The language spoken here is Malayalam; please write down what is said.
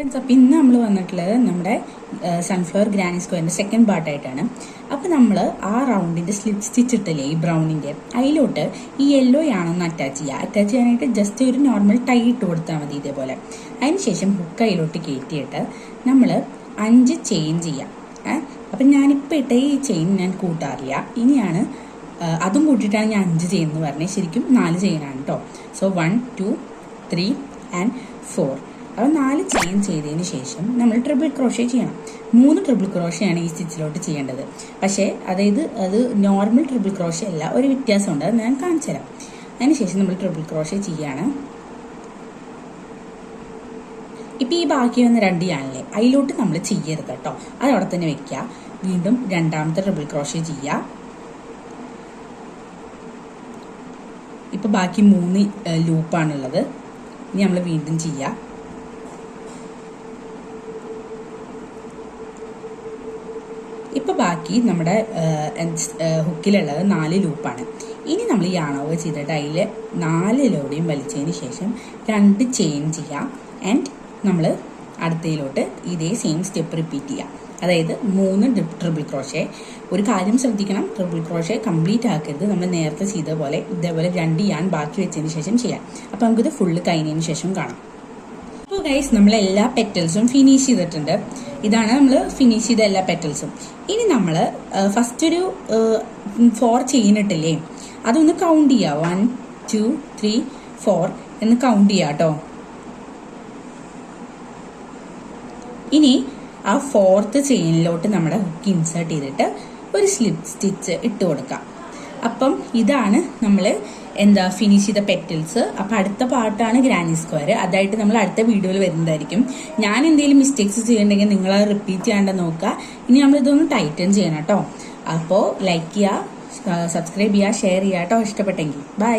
അപ്പോൾ ഇന്ന് നമ്മൾ വന്നിട്ടുള്ളത് നമ്മുടെ സൺഫ്ലവർ ഗ്രാനി സ്ക്വയറിന്റെ സെക്കൻഡ് പാർട്ടായിട്ടാണ്. അപ്പോൾ നമ്മൾ ആ റൗണ്ടിന്റെ സ്ലിപ്പ് സ്റ്റിച്ച് ഇട്ടില്ലേ ഈ ബ്രൗണിന്റെ, അതിലോട്ട് ഈ യെല്ലോ ആണെന്ന് അറ്റാച്ച് ചെയ്യുക. അറ്റാച്ച് ചെയ്യാനായിട്ട് ജസ്റ്റ് ഒരു നോർമൽ ടൈ ഇട്ട് കൊടുത്താൽ മതി ഇതേപോലെ. അതിനുശേഷം ഹുക്ക് അതിലോട്ട് കയറ്റിയിട്ട് നമ്മൾ 5 ചെയിൻ ചെയ്യാം. അപ്പം ഞാനിപ്പോൾ ഇട്ട ഈ ചെയിൻ ഞാൻ കൂട്ടാറില്ല, ഇനിയാണ് അതും കൂട്ടിയിട്ടാണ് ഞാൻ 5 ചെയ്യുന്നത് പറഞ്ഞത്. ശരിക്കും 4 ചെയിനാണ് കേട്ടോ. So 1 2 3 and 4. അപ്പോൾ 4 ചെയിൻ ചെയ്തതിന് ശേഷം നമ്മൾ ട്രിപ്പിൾ ക്രോഷേ ചെയ്യണം. 3 ട്രിപ്പിൾ ക്രോഷയാണ് ഈ സ്റ്റിച്ചിലോട്ട് ചെയ്യേണ്ടത്. പക്ഷേ അതായത് അത് നോർമൽ ട്രിപ്പിൾ ക്രോഷേ അല്ല, ഒരു വ്യത്യാസമുണ്ട്, അത് ഞാൻ കാണിച്ചു തരാം. അതിനുശേഷം നമ്മൾ ട്രിപ്പിൾ ക്രോഷേ ചെയ്യാണ്. ഇപ്പം ഈ ബാക്കി വന്ന 2 യാണില്ലേ, അതിലോട്ട് നമ്മൾ ചെയ്യരുത് കേട്ടോ, അത് അവിടെ തന്നെ വെക്കുക. വീണ്ടും രണ്ടാമത്തെ ട്രിപ്പിൾ ക്രോഷേ ചെയ്യുക. ഇപ്പം ബാക്കി 3 ലൂപ്പാണുള്ളത്. ഇനി നമ്മൾ വീണ്ടും ചെയ്യുക. ഇപ്പം ബാക്കി നമ്മുടെ ഹുക്കിലുള്ളത് 4 ലൂപ്പാണ്. ഇനി നമ്മൾ ഈ ആണോവ് ചെയ്തിട്ട് അതിൽ 4 ലോടിയും വലിച്ചതിന് ശേഷം 2 ചെയിൻ ചെയ്യാം. ആൻഡ് നമ്മൾ അടുത്തതിലോട്ട് ഇതേ സെയിം സ്റ്റെപ്പ് റിപ്പീറ്റ് ചെയ്യാം. അതായത് 3 ട്രിപ്പിൾ ക്രോഷേ. ഒരു കാര്യം ശ്രദ്ധിക്കണം, ട്രിപ്പിൾ ക്രോഷേ കംപ്ലീറ്റ് ആക്കരുത്. നമ്മൾ നേരത്തെ ചെയ്ത പോലെ ഇതേപോലെ 2 യാൺ ബാക്കി വെച്ചതിന് ശേഷം ചെയ്യാം. അപ്പോൾ നമുക്കിത് ഫുള്ള് കഴിഞ്ഞതിന് ശേഷം കാണാം. അപ്പോൾ ഗൈസ്, നമ്മൾ എല്ലാ പെറ്റൽസും ഫിനിഷ് ചെയ്തിട്ടുണ്ട്. ഇതാണ് നമ്മൾ ഫിനിഷ് ചെയ്ത എല്ലാ പെറ്റൽസും. ഇനി നമ്മൾ ഫസ്റ്റ് ഒരു 4 ചെയിൻ ഇട്ടില്ലേ, അതൊന്ന് കൗണ്ട് ചെയ്യുക. 1 2 3 4 എന്ന് കൗണ്ട് ചെയ്യുക കേട്ടോ. ഇനി ആ 4th ചെയിനിലോട്ട് നമ്മുടെ ഹുക്ക് ഇൻസേർട്ട് ചെയ്തിട്ട് ഒരു സ്ലിപ്പ് സ്റ്റിച്ച് ഇട്ട് കൊടുക്കാം. അപ്പം ഇതാണ് നമ്മൾ ഫിനിഷ് ചെയ്ത പെറ്റൽസ്. അപ്പം അടുത്ത പാർട്ടാണ് ഗ്രാനി സ്ക്വയർ. അതായിട്ട് നമ്മൾ അടുത്ത വീഡിയോയിൽ വരുന്നതായിരിക്കും. ഞാൻ എന്തെങ്കിലും മിസ്റ്റേക്സ് ചെയ്യണമെങ്കിൽ നിങ്ങൾ അത് റിപ്പീറ്റ് ചെയ്യാണ്ട് നോക്കുക. ഇനി നമ്മൾ ഇതൊന്ന് ടൈറ്റൻ ചെയ്യണം കേട്ടോ. അപ്പോൾ ലൈക്ക് ചെയ്യുക, സബ്സ്ക്രൈബ് ചെയ്യുക, ഷെയർ ചെയ്യുക കേട്ടോ ഇഷ്ടപ്പെട്ടെങ്കിൽ. ബൈ.